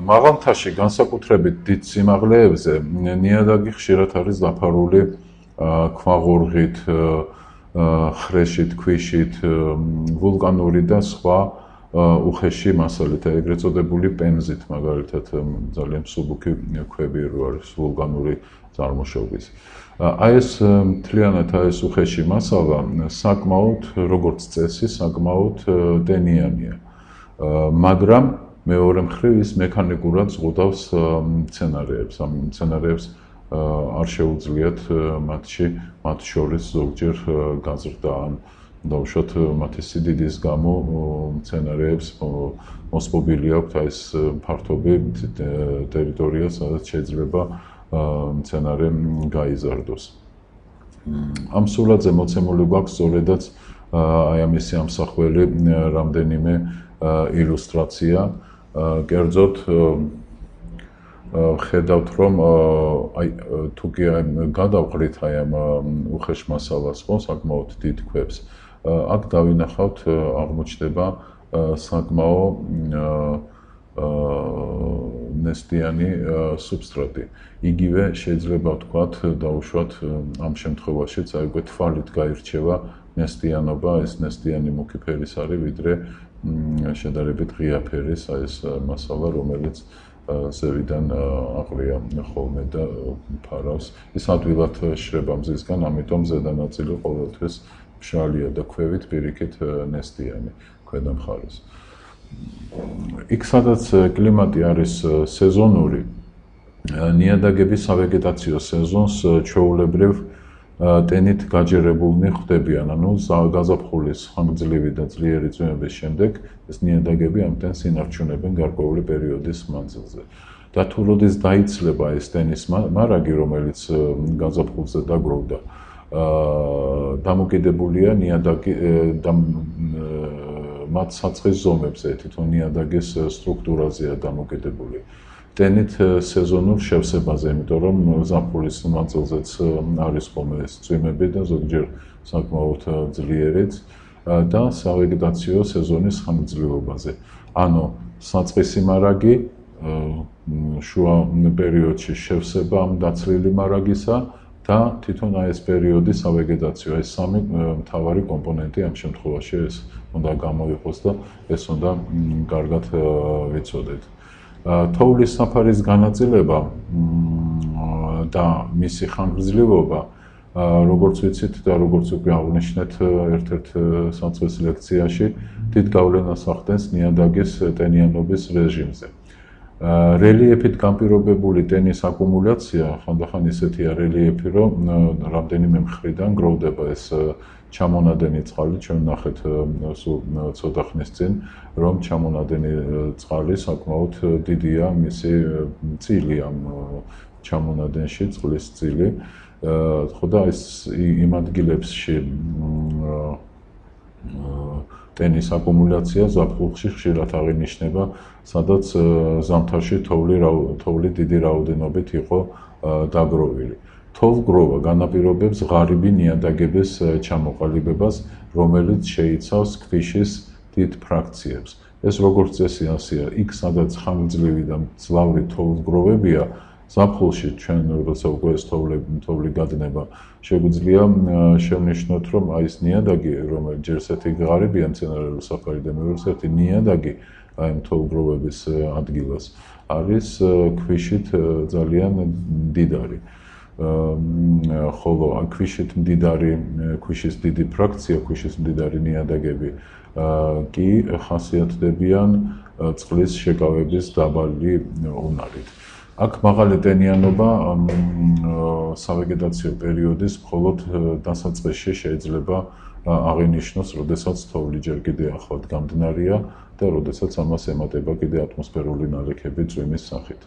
მაღალ მთაში განსაკუთრებით დიდ სიმაღლეებზე ნიადაგი ხშირად არის დაფარული ქვაღორღით, ხრეშით, ქვიშით, ვულკანური და სხვა უხეში მასალით, ეგრეთ წოდებული პემზით, მაგალითად ძალიან მსუბუქი ქვები რო არის ვულკანური წარმოშობის. აი ეს მთლიანად ეს უხეში მასალა საკმაოდ, როგორც წესი, საკმაოდ ტენიანია. მაგრამ მეორე მხრივ ის მექანიკურად ზღუდავს მცენარეებს. ამ მცენარეებს არ შეუძლიათ მათ შორის ზოგჯერ გაზრდა ან დავუშვათ მათი სიდიდის გამო მცენარეებს მოსპობილი აქვთ ეს ფართობი ტერიტორია, სადაც შეიძლება მცენარე გაიზარდოს. ამ სურათზე მოცემული გვაქვს სწორედაც აი ამისი ამსახველი რამდენიმე ილუსტრაცია. კერძოდ ხედავთ, რომ აი თუ კი გადავყრით აი ამ უხეშ მასალას, ხო, საკმაოდ დიდ ქვებს, აქ დავინახავთ აღმოჩნდება საკმაო ნესტიანი სუბსტრატი. იგივე შეიძლება ვთქვათ, დავუშვათ ამ შემთხვევაშიც აი უკვე თვალით გაირჩევა ნესტიანობა, ეს ნესტიანი მუქი ფერის არის, ვიდრე შედარებით ღია ფერის აი ეს მასალა, რომელიც ზევიდან აყრია ხოლმე და ფარავს. ის ადვილად შრება მზისგან, ამიტომ ზედა ნაწილი ყოველთვის მშრალია და ქვევით პირიქით ნესტიანი ქვედა მხარეს. იქ სადაც კლიმატი არის სეზონური, ნიადაგები სავეგეტაციო სეზონს ჩვეულებრივ ტენით გაჯერებულნი ხდებიან, ანუ გაზაფხულის ხანგრძლივი და ძლიერი წვიმების შემდეგ ეს ნიადაგები ამ ტენს ინარჩუნებენ გარკვეული პერიოდის მანძილზე. და თუ როდის დაიცლება ეს ტენის მარაგი, რომელიც გაზაფხულზე დაგროვდა, დამოკიდებულია ნიადაგი მათ საწყის ზომებზე, თვითონ ნიადაგის სტრუქტურაზეა დამოკიდებული. ტენით სეზონურ შევსებაზე, იმიტომ რომ ზაფხულის მანძილზეც არის ხოლმე ეს წვიმები და ზოგჯერ საკმაოდ ძლიერიც და სავეგეტაციო სეზონის ხანგრძლივობაზე. ანუ საწყისი მარაგი, შუა პერიოდში შევსება ამ დაცლილი მარაგისა და თვითონ აი ეს პერიოდი სავეგეტაციო, ეს სამი მთავარი კომპონენტი ამ შემთხვევაში ეს უნდა გამოიყოს და ეს უნდა კარგად ვიცოდეთ. თოვლის საფარის განაწილება და მისი ხანგრძლივობა, როგორც ვიცით და როგორც უკვე აღნიშნეთ ერთ-ერთ საწყის ლექციაში, დიდ გავლენას ახდენს ნიადაგის ტენიანობის რეჟიმზე. რელიეფით განპირობებული ტენის აკუმულაცია ხანდახან ისეთია რელიეფი, რომ რამდენიმე მხრიდან გროვდება ეს ჩამონადენი წყალი. ჩვენ ნახეთ სულ ცოტა ხნის წინ, რომ ჩამონადენი წყალი საკმაოდ დიდია, მისი წილი ამ ჩამონადენში, წყლის წილი. ხო და ეს იმ ადგილებში ტენის აკუმულაცია ზაფხულში ხშირად აღინიშნება, სადაც ზამთარში თოვლი დიდი რაოდენობით იყო დაგროვილი. თოვლგროვა განაპირობებს ღარიბი ნიადაგების ჩამოყალიბებას, რომელიც შეიცავს ქვიშის დიდ ფრაქციებს. ეს როგორც წესი ასეა, იქ სადაც ხანგრძლივი და მძლავრი თოვლგროვებია, ზაფხულში ჩვენ როცა უკვე ეს თოვლი გადნება, შეგვიძლია შევნიშნოთ, რომ აი ეს ნიადაგი, რომელიც ჯერ ერთი ღარიბია მცენარეული საფარი და მეორე ერთი ნიადაგი აი ამ თოვლგროვების ადგილას არის ქვიშით ძალიან მდიდარი. ხოლო ქვიშის დიდი ფრაქცია, ქვიშის მდიდარი ნიადაგები კი ხასიათდებიან წყლის შეკავების დაბალი უნარით. აქ მაღალი ტენიანობა სავეგეტაციო პერიოდის მხოლოდ დასაწყისში შეიძლება აღინიშნოს, როდესაც თოვლი ჯერ კიდე ახლად გამდნარია და როდესაც ამას ემატება კიდე ატმოსფერული ნალექები წვიმის სახით.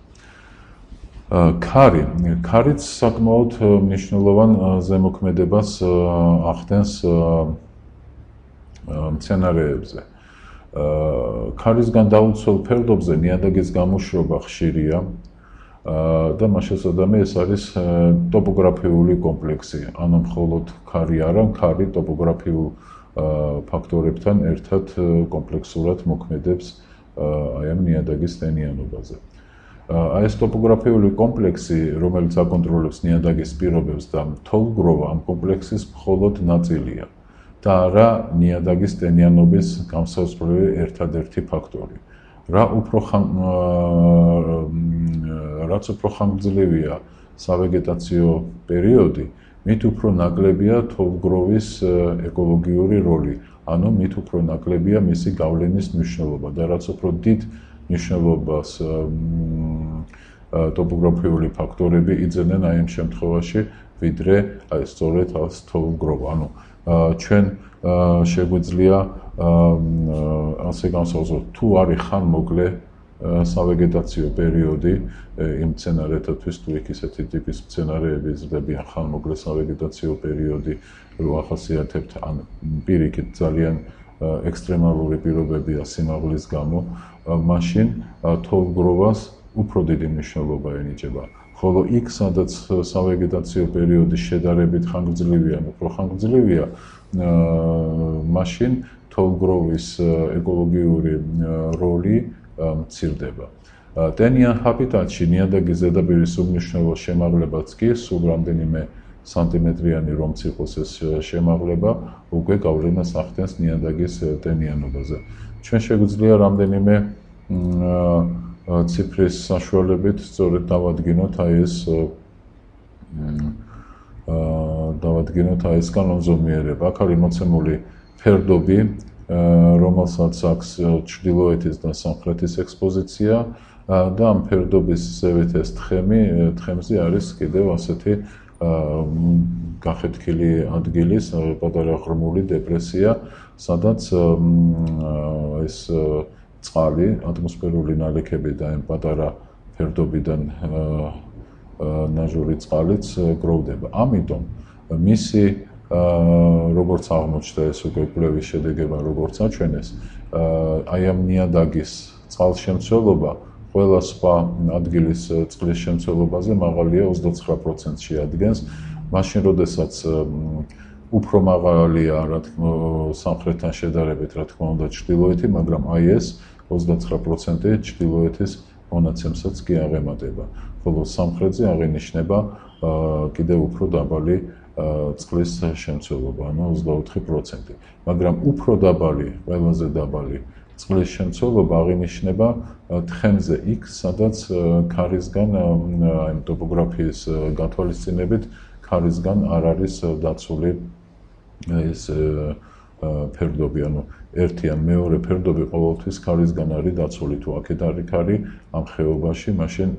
ქარიც საკმაოდ მნიშვნელოვან ზემოქმედებას ახდენს მცენარეებზე. ქარისგან დაუცველ ფერდობზე ნიადაგის გამოშრობა ხშირია და მას შესაბამისად ეს არის ტოპოგრაფიული კომპლექსი. ანუ მხოლოდ ქარი არა, ქარი ტოპოგრაფიულ ფაქტორებთან ერთად კომპლექსურად მოქმედებს აი ამ ნიადაგის ტენიანობაზე. Აი ეს ტოპოგრაფიული კომპლექსი, რომელიც აკონტროლებს ნიადაგის პირობებს და თოვლგროვა ამ კომპლექსის მხოლოდ ნაწილია და არა ნიადაგის ტენიანობის განსაზღვრავი ერთადერთი ფაქტორი. რაც უფრო ხანგრძლივია სავეგეტაციო პერიოდი, მით უფრო ნაკლებია თოვლგროვის ეკოლოგიური როლი, ანუ მით უფრო ნაკლებია მისი გავლენის მნიშვნელობა და რაც უფრო დიდ მნიშვნელობას ტოპოგრაფიული ფაქტორები იძენენ აი ამ შემთხვევაში, ვიდრე აი სწორედ თოვლგროვა. ანუ ჩვენ შეგვიძლია ასე განსაზღვროთ, თუ არის ხანმოკლე სავეგეტაციო პერიოდი იმ მცენარეთათვის, თუ იქ ისეთი ტიპის მცენარეები იზრდებიან ხანმოკლე სავეგეტაციო პერიოდი, რო ახასიათებთ ან პირიქით ძალიან ექსტრემალური პირობებია სიმაღლის გამო, მაშინ თოვლგროვას უფრო დიდი მნიშვნელობა ენიჭება. ხოლო იქ, სადაც სავეგეტაციო პერიოდი შედარებით ხანგრძლივია, უფრო ხანგრძლივია, მაშინ თოვლგროვის ეკოლოგიური როლი მცირდება. ტენიან ჰაბიტატში ნიადაგის ზედაპირის უმნიშვნელო შემაღლებაც კი სულ რამდენიმე სანტიმეტრიანი რომც იყოს ეს შემაღლება, უკვე გავლენას ახდენს ნიადაგის ტენიანობაზე. ჩვენ შეგვიძლია რამდენიმე ციფრის საშუალებით სწორედ დავადგინოთ აი ეს კანონზომიერება. აქ არის მოცემული ფერდობი, რომელსაც აქვს ჩრდილოეთის და სამხრეთის ექსპოზიცია და ამ ფერდობის ზევით ეს თხემზე არის კიდევ ასეთი გახეთქილი ადგილის პატარა ღრმული დეპრესია, სადაც ეს წყალი, ატმოსფერული ნალექები და ამ პატარა ფერდობიდან ნაჟური წყალიც გროვდება. ამიტომ მისი როგორც აღმოჩნდა ეს უკვე კვლევის შედეგება, როგორც აჩვენეს, აი ამ ნიადაგის წყალშემცველობა ყველა სხვა ადგილის წყლის შემცველობაზე მაღალია 29%-ში ადგენს, მაშინ როდესაც უფრო მაღალია სამხრეთთან შედარებით, რა თქმა უნდა, ჩრდილოეთი, მაგრამ აი ეს 29% ჩრდილოეთის მონაცემსაც კი აღემატება, ხოლო სამხრეთზე აღინიშნება კიდევ უფრო დაბალი წყლის შემცველობა, ანუ 24%. მაგრამ უფრო დაბალი, ყველაზე დაბალი წყლის შემცველობა აღინიშნება თხემზე იქ, სადაც ქარისგან აი ტოპოგრაფიის გათვალისწინებით ქარისგან არ არის დაცული ეს ფერდობი, ანუ ერთი ან მეორე ფერდობი ყოველთვის ქარისგან არის დაცული. თუ აქეთ არის ქარი ამ ხეობაში, მაშინ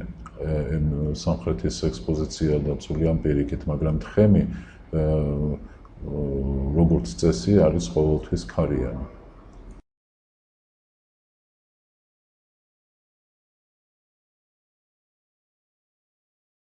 სამხრეთის ექსპოზიცია დაცული ამ პირიქით, მაგრამ თხემი როგორც წესი არის ყოველთვის ქარიანი.